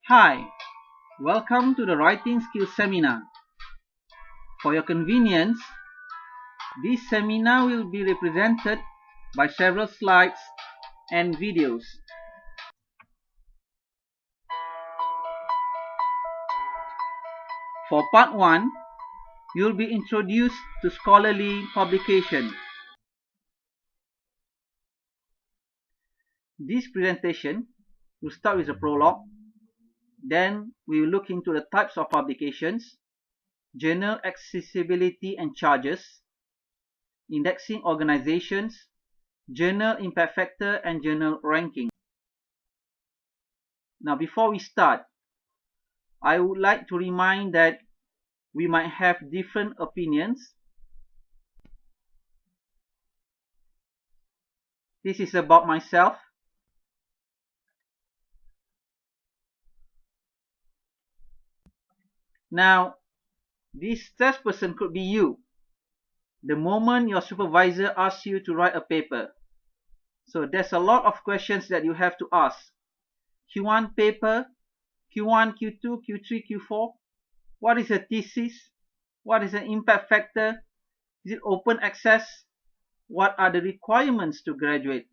Hi, welcome to the Writing Skills Seminar. For your convenience, this seminar will be represented by several slides and videos. For part 1, you'll be introduced to scholarly publication. This presentation will start with a prologue. Then we will look into the types of publications, journal accessibility and charges, indexing organizations, journal impact factor and journal ranking. Now before we start, I would like to remind that we might have different opinions. This is about myself. Now, this stressed person could be you. The moment your supervisor asks you to write a paper. So there's a lot of questions that you have to ask. Q1 paper, Q1, Q2, Q3, Q4. What is a thesis? What is an impact factor? Is it open access? What are the requirements to graduate?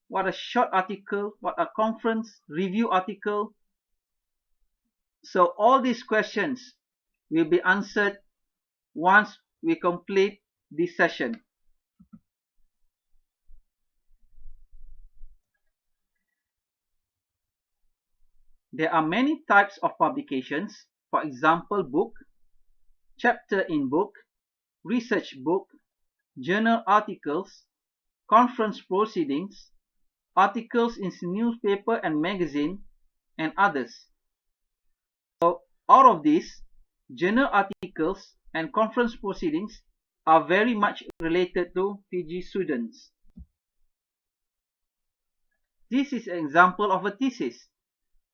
What a short article? What a conference review article? So all these questions will be answered once we complete this session. There are many types of publications. For example, book, chapter in book, research book, journal articles, conference proceedings, articles in newspaper and magazine, and others. So out of these, journal articles and conference proceedings are very much related to PG students. This is an example of a thesis.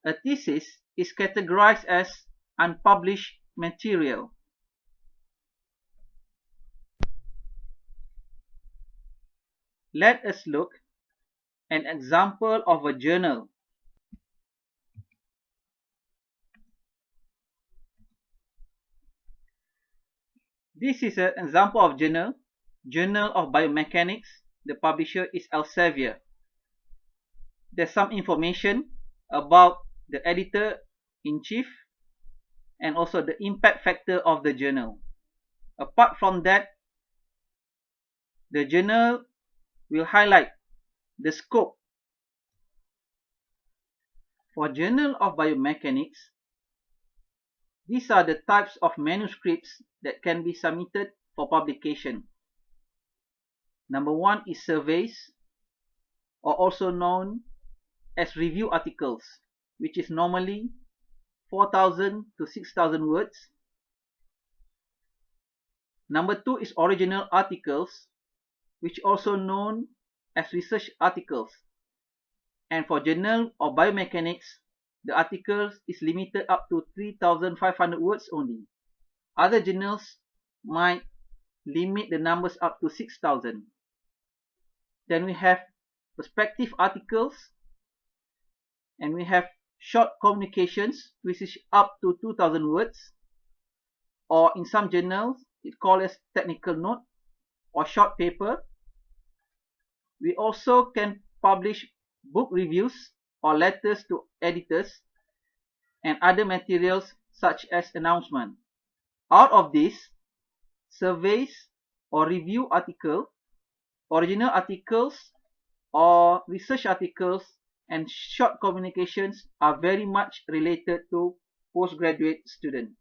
A thesis is categorized as unpublished material. Let us look at an example of a journal. This is an example of journal, Journal of Biomechanics. The publisher is Elsevier. There's some information about the editor-in-chief and also the impact factor of the journal. Apart from that, the journal will highlight the scope. For Journal of Biomechanics, these are the types of manuscripts that can be submitted for publication. Number 1 is surveys, or also known as review articles, which is normally 4,000 to 6,000 words. Number 2 is original articles, which also known as research articles. And for Journal of Biomechanics, the articles is limited up to 3,500 words only. Other journals might limit the numbers up to 6,000. Then we have perspective articles, and we have short communications, which is up to 2,000 words, or in some journals it called as technical note or short paper. We also can publish book reviews or letters to editors and other materials such as announcement. Out of this, surveys or review article, original articles or research articles, and short communications are very much related to postgraduate students.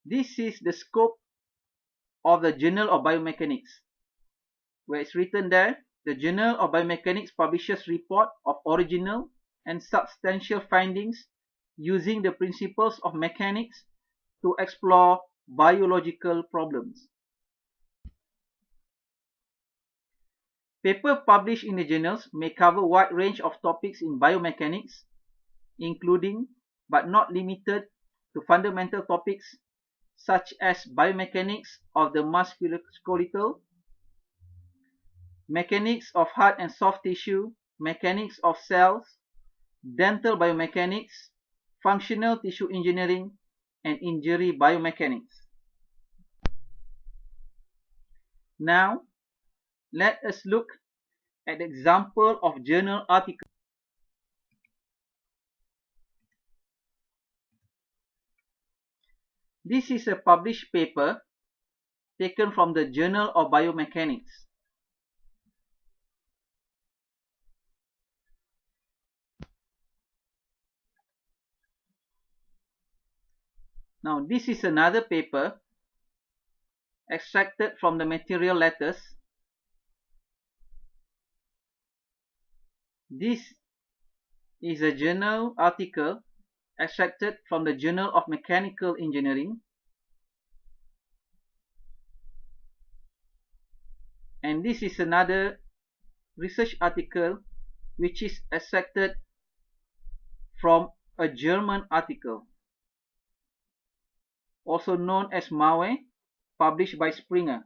This is the scope of the Journal of Biomechanics, where it's written there, the Journal of Biomechanics publishes report of original and substantial findings using the principles of mechanics to explore biological problems. Papers published in the journals may cover a wide range of topics in biomechanics, including but not limited to fundamental topics such as biomechanics of the musculoskeletal, mechanics of hard and soft tissue, mechanics of cells, dental biomechanics, functional tissue engineering, and injury biomechanics. Now, let us look at the example of journal article. This is a published paper taken from the Journal of Biomechanics. Now, this is another paper extracted from the material letters. This is a journal article extracted from the Journal of Mechanical Engineering. And this is another research article which is extracted from a German article, also known as MAUE, published by Springer.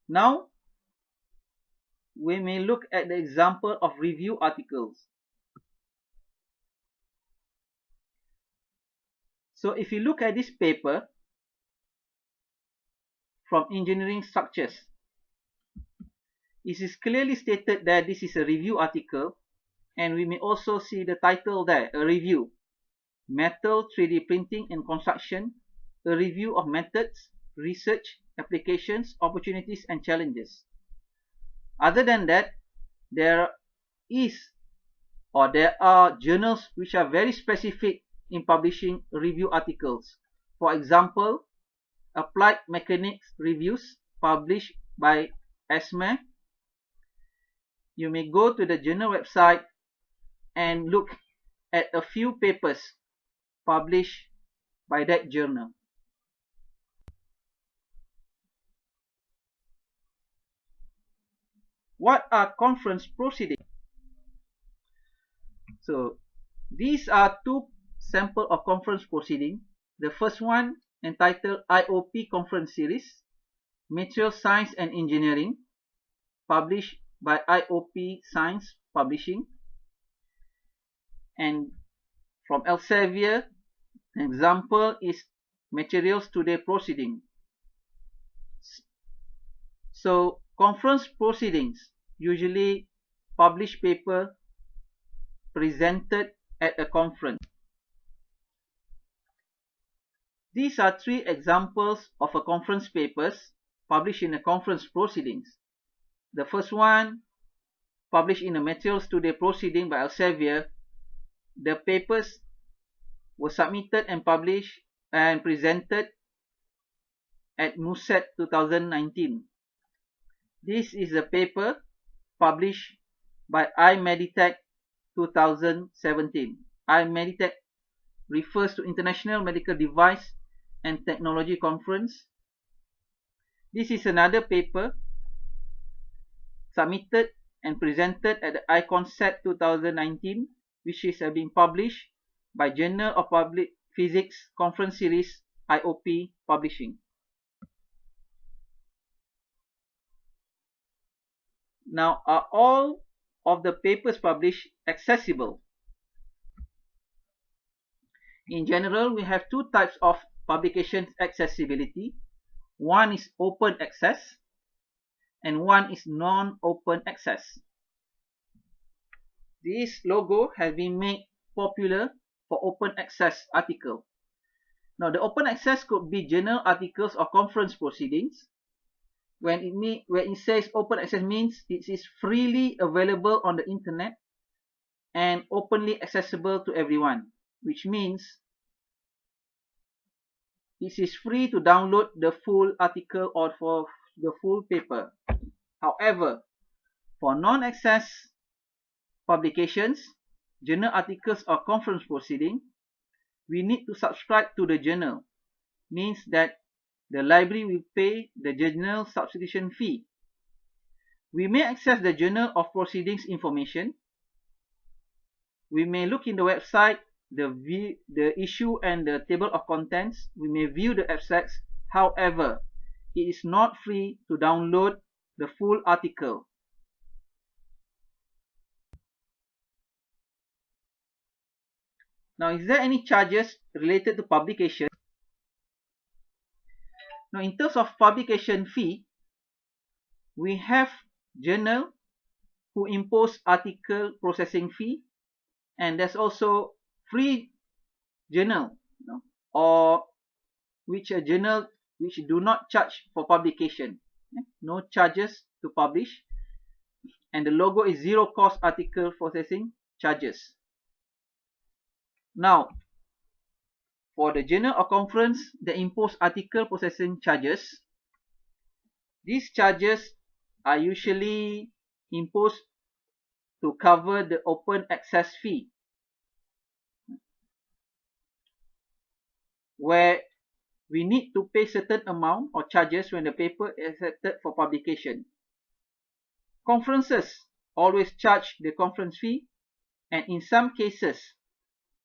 Now, we may look at the example of review articles. So if you look at this paper from Engineering Structures, it is clearly stated that this is a review article, and we may also see the title there, a review. Metal 3D printing and construction, a review of methods, research, applications, opportunities, and challenges. Other than that, there are journals which are very specific in publishing review articles. For example, Applied Mechanics Reviews published by ESME. You may go to the journal website and look at a few papers published by that journal. What are conference proceedings? So these are two samples of conference proceedings. The first one entitled IOP Conference Series, Material Science and Engineering, published by IOP Science Publishing. And from Elsevier, an example is Materials Today Proceeding. So conference proceedings usually publish paper presented at a conference. These are three examples of a conference papers published in a conference proceedings. The first one, published in a Materials Today Proceeding by Elsevier. The papers were submitted and published and presented at MUSET 2019. This is a paper published by iMeditech 2017. iMeditech refers to International Medical Device and Technology Conference. This is another paper submitted and presented at the iConcept 2019, which is being published by Journal of Public Physics Conference Series, IOP Publishing. Now, are all of the papers published accessible? In general, we have two types of publication accessibility. One is open access and one is non-open access. This logo has been made popular for open access article. Now, the open access could be journal articles or conference proceedings. When it says open access, means it is freely available on the internet and openly accessible to everyone, which means it is free to download the full article or for the full paper. However, for non-access publications, journal articles or conference proceeding, we need to subscribe to the journal. Means that the library will pay the journal subscription fee. We may access the journal of proceedings information. We may look in the website, the issue and the table of contents. We may view the abstracts. However, it is not free to download the full article. Now, is there any charges related to publication? Now, in terms of publication fee, we have journal who impose article processing fee, and there's also free journal, or which a journal which do not charge for publication, no charges to publish, and the logo is zero cost article processing charges. Now, for the journal or conference that impose article processing charges, these charges are usually imposed to cover the open access fee, where we need to pay certain amount or charges when the paper is accepted for publication. Conferences always charge the conference fee, and in some cases,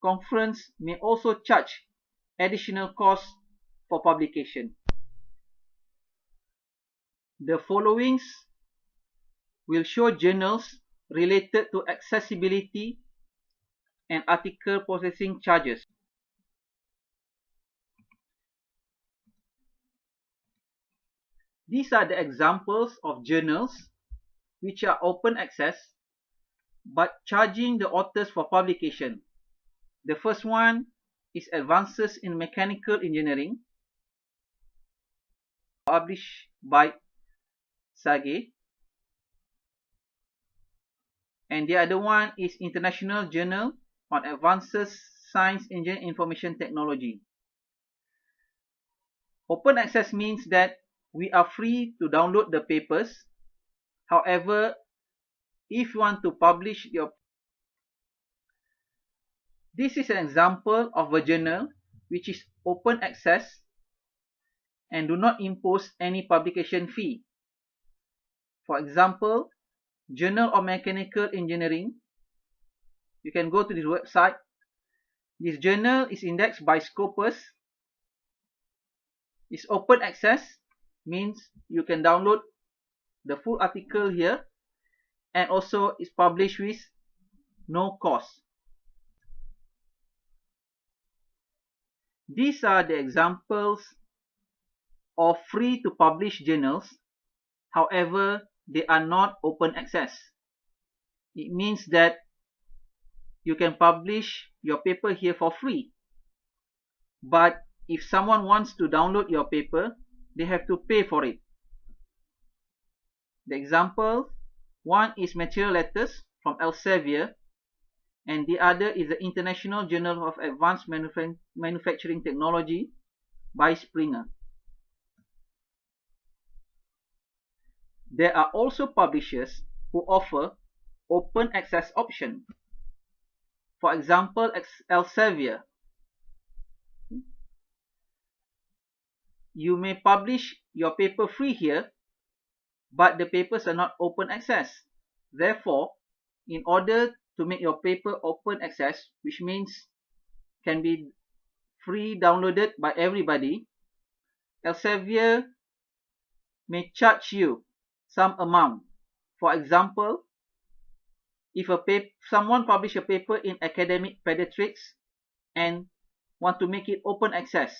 conference may also charge additional costs for publication. The followings will show journals related to accessibility and article processing charges. These are the examples of journals which are open access but charging the authors for publication. The first one is Advances in Mechanical Engineering, published by Sage, and the other one is International Journal on Advances Science, Engineering, Information Technology. Open access means that we are free to download the papers. However, if you want to publish this is an example of a journal which is open access and do not impose any publication fee. For example, Journal of Mechanical Engineering. You can go to this website. This journal is indexed by Scopus. It's open access, means you can download the full article here, and also is published with no cost. These are the examples of free to publish journals. However, they are not open access. It means that you can publish your paper here for free. But if someone wants to download your paper, they have to pay for it. The example, one is Material Letters from Elsevier, and the other is the International Journal of Advanced Manufacturing Technology by Springer. There are also publishers who offer open access option. For example, Elsevier. You may publish your paper free here, but the papers are not open access. Therefore, in order to make your paper open access, which means can be free downloaded by everybody, Elsevier may charge you some amount. For example, if someone publish a paper in academic pediatrics and want to make it open access,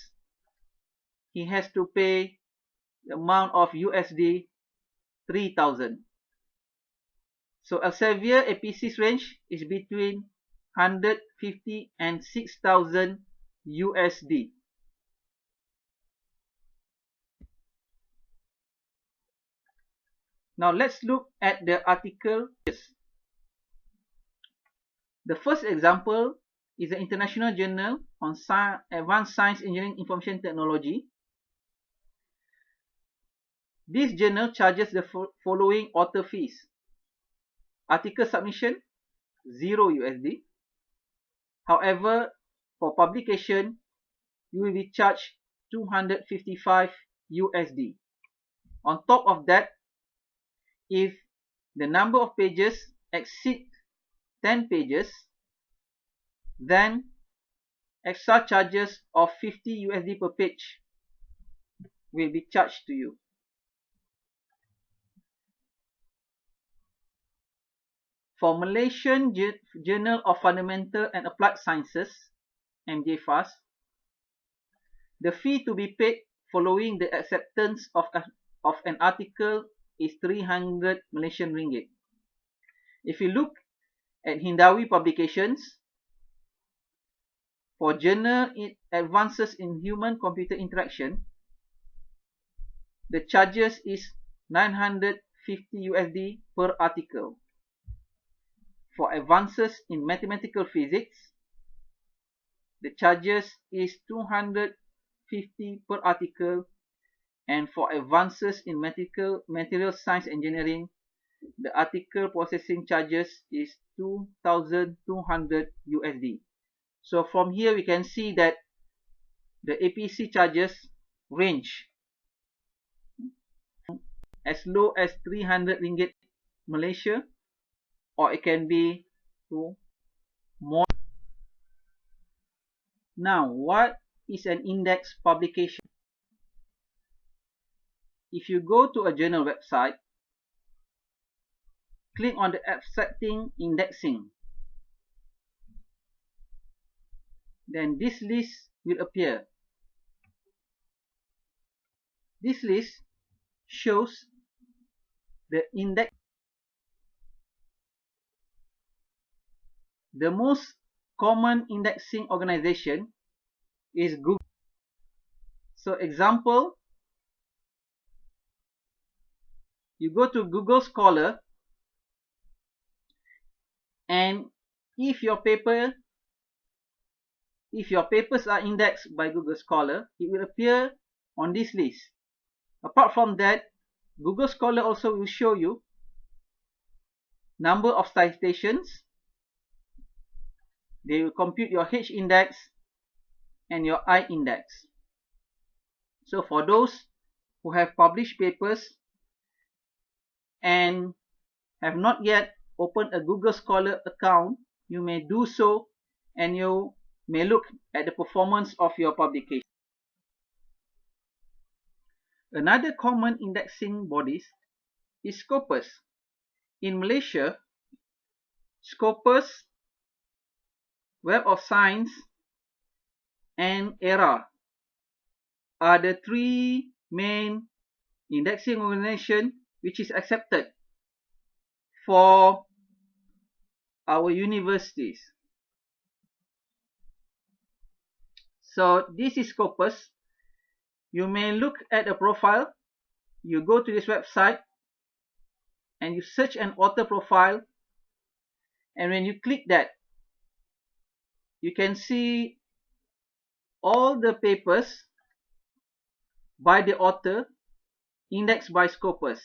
he has to pay the amount of USD 3,000. So Elsevier IPSis range is between 150 and 6,000 USD. Now let's look at the article. The first example is the International Journal on Advanced Science, Engineering, Information Technology. This journal charges the following author fees. Article submission, 0 USD. However, for publication, you will be charged 255 USD. On top of that, if the number of pages exceed 10 pages, then extra charges of 50 USD per page will be charged to you. For Malaysian Journal of Fundamental and Applied Sciences, MJ-FAS. The fee to be paid following the acceptance of an article is 300 Malaysian ringgit. If you look at Hindawi publications, for journal Advances in Human-Computer Interaction, the charges is 950 USD per article. For Advances in Mathematical Physics, the charges is 250 per article, and for Advances in Material Science Engineering, the article processing charges is 2,200 USD. So from here we can see that the IPSis charges range as low as 300 ringgit Malaysia, or it can be to more. Now, what is an index publication? If you go to a journal website, click on the Accepting Indexing. Then this list will appear. This list shows the index. The most common indexing organization is Google. So example, you go to Google Scholar, and if your papers are indexed by Google Scholar, it will appear on this list. Apart from that, Google Scholar also will show you number of citations. They will compute your H index and your I index. So for those who have published papers and have not yet opened a Google Scholar account, you may do so, and you may look at the performance of your publication. Another common indexing bodies is Scopus. In Malaysia, Scopus, Web of Science, and ERA are the three main indexing organizations which is accepted for our universities. So this is Scopus. You may look at a profile. You go to this website and you search an author profile, and when you click that, you can see all the papers by the author indexed by Scopus.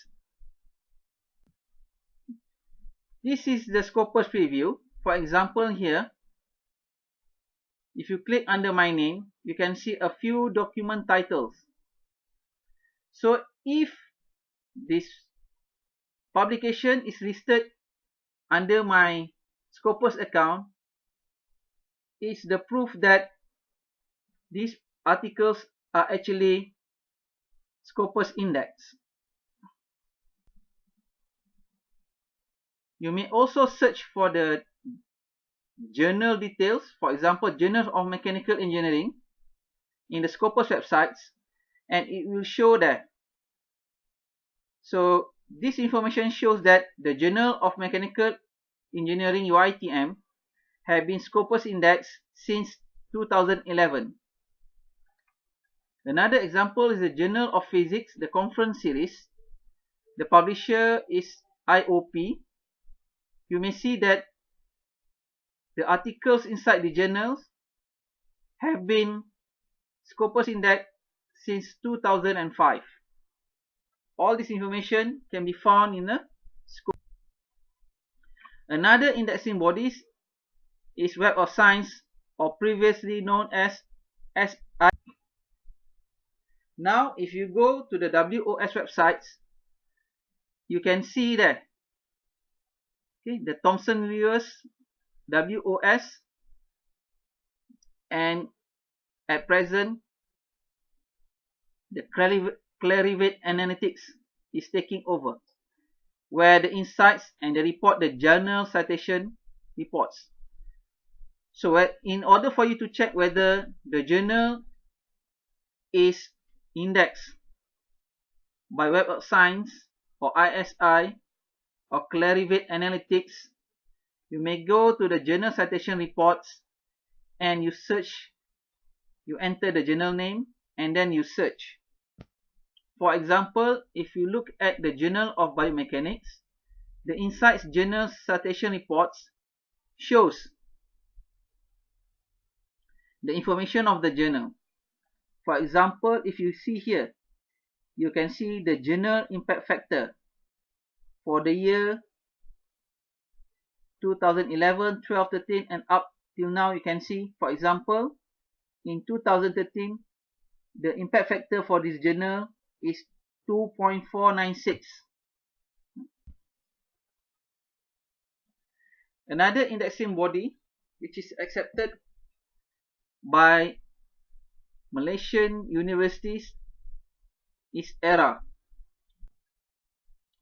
This is the Scopus preview. For example, here, if you click under my name, you can see a few document titles. So if this publication is listed under my Scopus account, it's the proof that these articles are actually Scopus index. You may also search for the journal details, for example, Journal of Mechanical Engineering, in the Scopus websites, and it will show that. So this information shows that the Journal of Mechanical Engineering UITM have been Scopus indexed since 2011. Another example is the Journal of Physics, the conference series. The publisher is IOP. You may see that the articles inside the journals have been Scopus indexed since 2005. All this information can be found in a Scopus. Another indexing body is Web of Science, or previously known as SI. Now, if you go to the WOS websites, you can see that the Thomson Reuters WOS, and at present the Clarivate Analytics is taking over, where the insights and the report, the journal citation reports. So in order for you to check whether the journal is indexed by Web of Science or ISI or Clarivate Analytics, you may go to the journal citation reports and you search, you enter the journal name and then you search. For example, if you look at the Journal of Biomechanics, the Insights Journal Citation Reports shows the information of the journal. For example, if you see here, you can see the journal impact factor for the year 2011, 12, 13 and up till now. You can see, for example, in 2013, the impact factor for this journal is 2.496. Another indexing body which is accepted by Malaysian universities is ERA.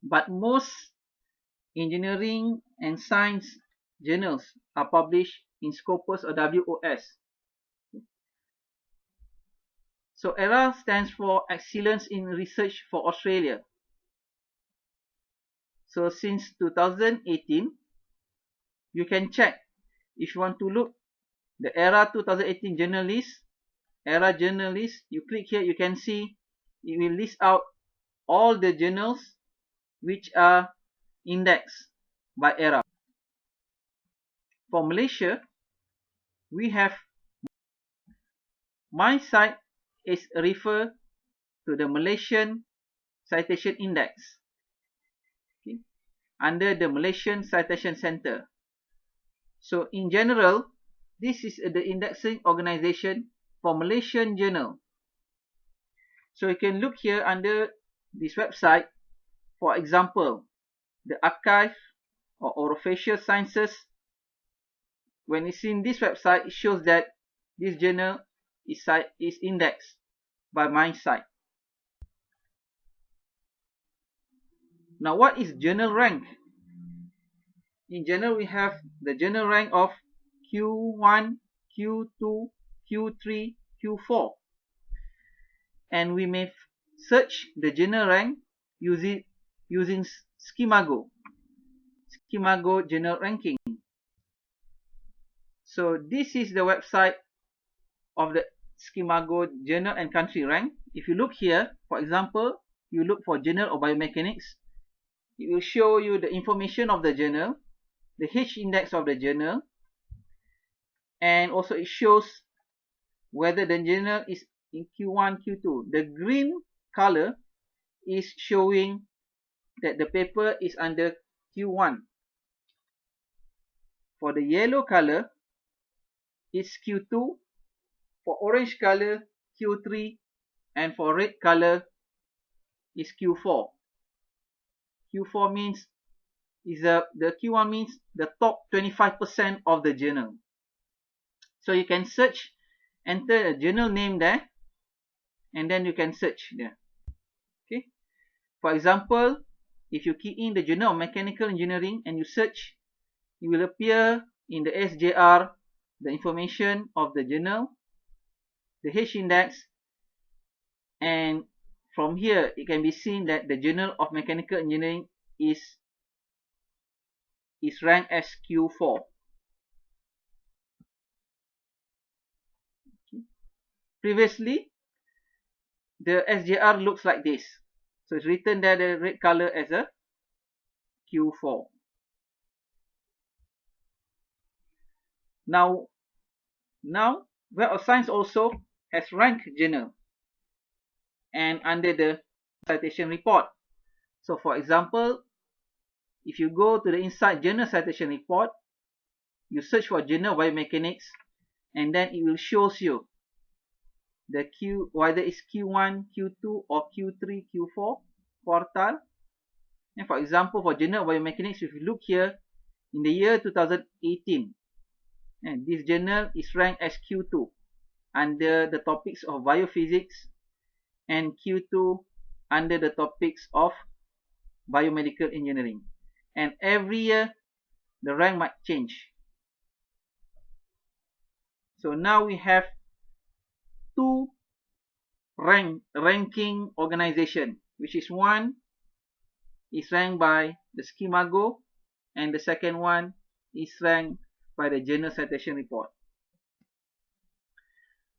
But most engineering and science journals are published in Scopus or WOS. So ERA stands for Excellence in Research for Australia. So since 2018, you can check if you want to look the ERA 2018 journal list, ERA journal list. You click here, you can see it will list out all the journals which are indexed by ERA. For Malaysia, we have my site is refer to the Malaysian Citation Index, okay, under the Malaysian Citation Center. So in general, this is the indexing organization for Malaysian journal. So you can look here under this website. For example, the archive or orofacial sciences. When it's in this website, it shows that this journal is indexed by my site. Now, what is journal rank? In journal, we have the journal rank of Q1, Q2, Q3, Q4. And we may search the journal rank using Schemago journal ranking. So this is the website of the Schemago journal and country rank. If you look here, for example, you look for Journal of Biomechanics, it will show you the information of the journal, the H index of the journal, and also it shows whether the journal is in Q1, Q2. The green color is showing that the paper is under Q1. For the yellow color, it's Q2. For orange color, Q3. And for red color, is Q4. Q4 means the Q1 means the top 25% of the journal. So you can search, enter a journal name there, and then you can search there. Okay. For example, if you key in the Journal of Mechanical Engineering and you search, it will appear in the SJR the information of the journal, the H index, and from here it can be seen that the Journal of Mechanical Engineering is ranked as Q4. Okay. Previously, the SJR looks like this. So it's written there the red color as a Q4. Now Web of Science also has ranked journal and under the citation report. So for example, if you go to the Inside Journal Citation Report, you search for Journal of Biomechanics, and then it will show you the whether it's Q1, Q2 or Q3, Q4 quartile. And for example, for Journal of Biomechanics, if you look here in the year 2018, and this journal is ranked as Q2 under the topics of biophysics, and Q2 under the topics of biomedical engineering. And every year the rank might change. So now we have two ranking organization, which is one is ranked by the Schemago and the second one is ranked by the Journal Citation Report.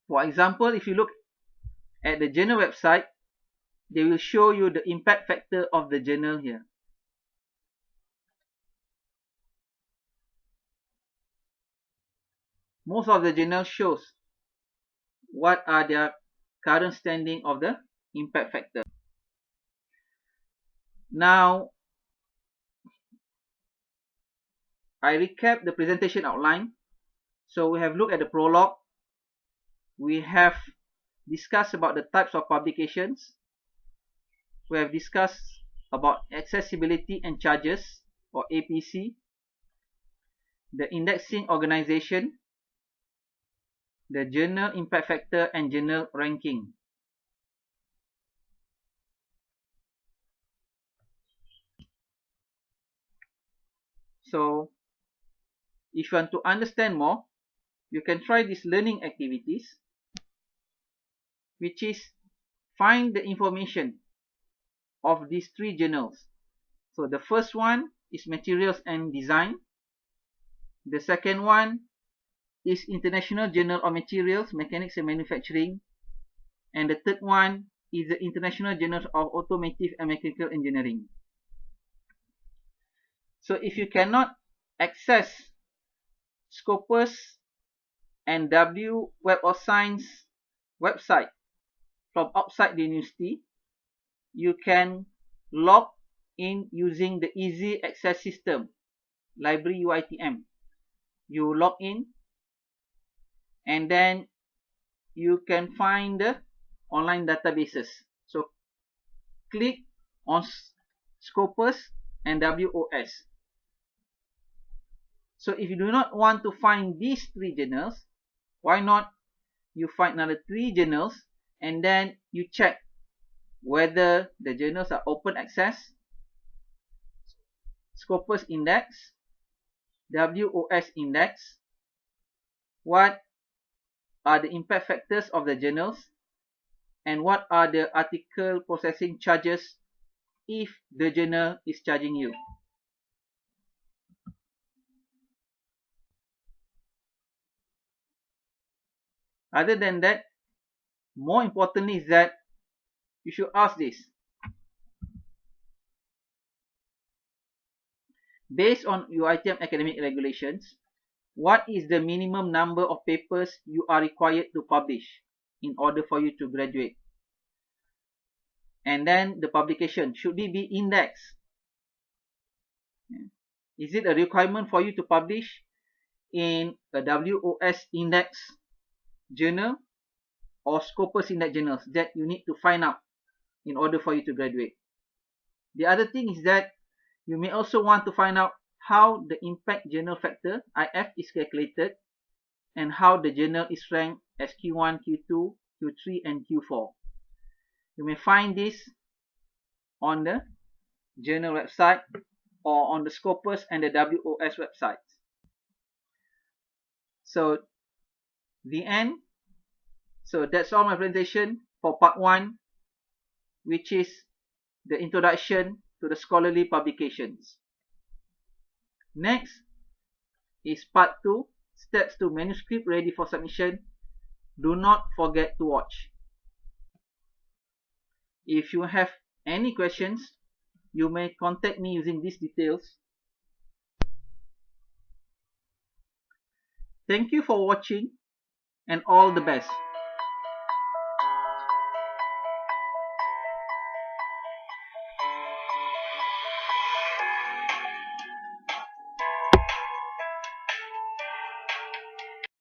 For example, if you look at the journal website, they will show you the impact factor of the journal here. Most of the journals shows what are their current standing of the impact factor. Now, I recap the presentation outline. So we have looked at the prologue. We have discussed about the types of publications. We have discussed about accessibility and charges, or APC, the indexing organization, the journal impact factor and journal ranking. So, if you want to understand more, you can try these learning activities, which is find the information of these three journals. So the first one is Materials and Design. The second one is International Journal of Materials, Mechanics and Manufacturing. And the third one is the International Journal of Automotive and Mechanical Engineering. So if you cannot access Scopus and W Web of Science website from outside the university, you can log in using the easy access system, library UITM. You log in and then you can find the online databases. So click on Scopus and WOS. So if you do not want to find these three journals, why not you find another three journals and then you check whether the journals are open access, Scopus index, WOS index, what are the impact factors of the journals, and what are the article processing charges if the journal is charging you. Other than that, more importantly is that you should ask this. Based on UITM academic regulations, what is the minimum number of papers you are required to publish in order for you to graduate? And then the publication, should it be indexed? Is it a requirement for you to publish in a WOS index journal or Scopus index journals? That you need to find out in order for you to graduate. The other thing is that you may also want to find out how the impact journal factor, IF, is calculated and how the journal is ranked as Q1, Q2, Q3 and Q4. You may find this on the journal website or on the Scopus and the WOS websites. So the end. So that's all my presentation for part 1, which is the introduction to the scholarly publications. Next is part 2, steps to manuscript ready for submission. Do not forget to watch. If you have any questions, you may contact me using these details. Thank you for watching and all the best.